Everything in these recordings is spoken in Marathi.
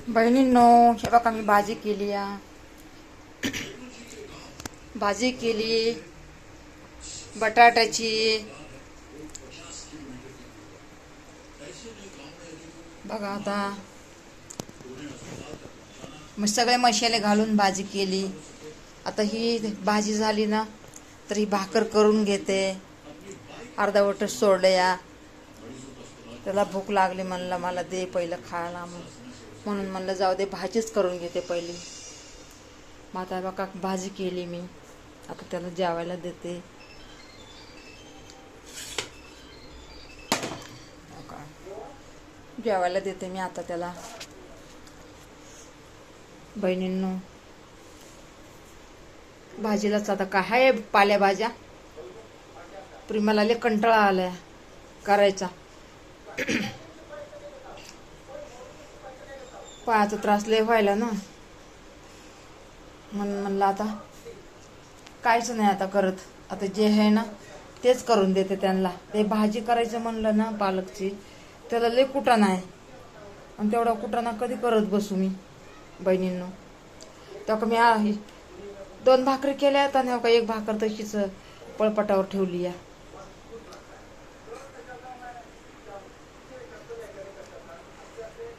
बहिणींनो, हे बघा मी भाजी केली भाजी केली बटाट्याची। बघा आता मग सगळे मसाले घालून भाजी केली। आता ही भाजी झाली ना तर ही भाकर करून घेते। अर्धवट सोडले या, त्याला भूक लागली, म्हणलं मला दे पहिलं खायला, म्हणून म्हणलं जाऊ दे भाजीच करून घेते पहिली। मग आता बघा भाजी केली मी, आता त्याला जेवायला देते। जेवायला देते मी आता त्याला। बहिणींनो, भाजीलाच आता काय आहे पालेभाज्या, प्रेमाला लय कंटाळा आलाय करायचा। पायाचा त्रास लय व्हायला ना, म्हणून म्हणलं आता काहीच नाही आता करत, आता जे आहे ना तेच करून देते त्यांना। ते भाजी करायचं म्हणलं ना पालकची, त्याला लय कुटाणा आहे, आणि तेवढा कुटाणा कधी करत बसू मी बहिणींनो। तेव्हा मी 2 भाकरी केल्या आणि एक भाकर तशीच पळपटावर ठेवली या।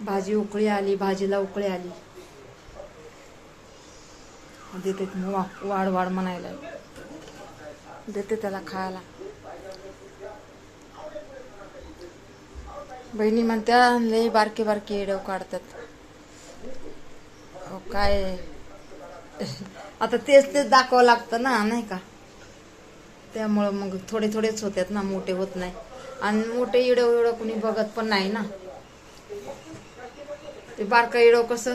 भाजी उकळी आली, भाजीला उकळी आली, देते वाढ वाढ म्हणायला, देते त्याला खायला। बहिणी म्हणत्या लई बारके बारके येडव काढतात। काय आता तेच दाखवावं लागतं ना, नाही का? त्यामुळं मग थोडे थोडेच होतात ना, मोठे होत नाही। आणि मोठे येडव कुणी बघत पण नाही ना। ते बारका येडव कसं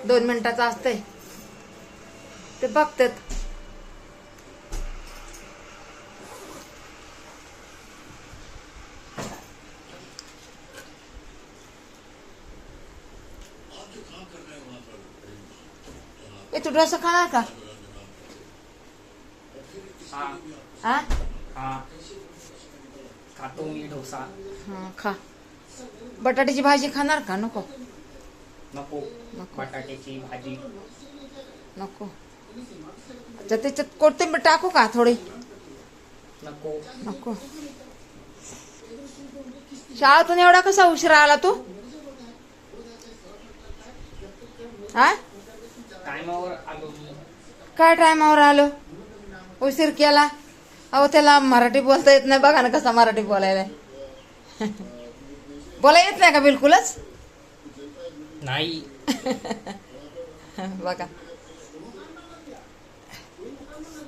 2 मिनिटाचं असतंय, ते बघतात। तू डोसा खाणार का? हा खातो मी डोसा। हा खा। बटाट्याची भाजी खाणार का? नको नको, बटाट्याची भाजी नको। अच्छा, त्याच्यात कोथिंबीर टाकू का थोडी? नको नको। शाळेतून एवढा कसा उशिरा आला तू? हा, टायमावर आलो मी। काय टायमावर आलो? उशीर केला? अहो त्याला मराठी बोलता येत नाही, बघा ना कसा मराठी बोलायला। बोला येत नाही का बिलकुलच? नाही। बघा,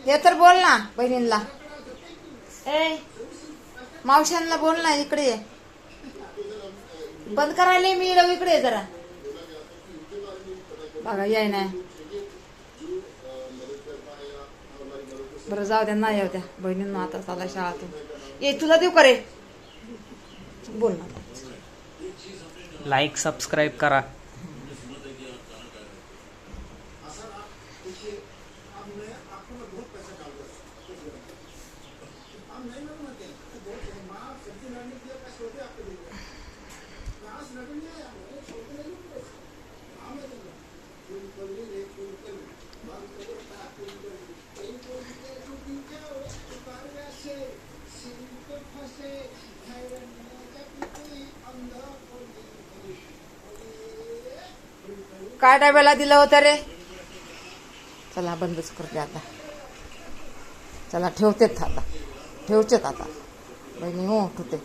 हे तर बोल ना बहिणींना, ए मावशांना बोल ना, इकडे ये। बंद करायला मी इकडे ये जरा। बघा याय नाही, बरं जाऊ द्या, नाही येऊ द्या बहिणींना। आता चाला शाळातून, ये तुला देऊ करे, बोल ना। लाईक सबस्क्राईब करा। काय डब्याला दिलं होतं रे? चला बंदच करते आता, चला ठेवतेत आता, ठेवचेत आता बहिणी, हो ठेवते।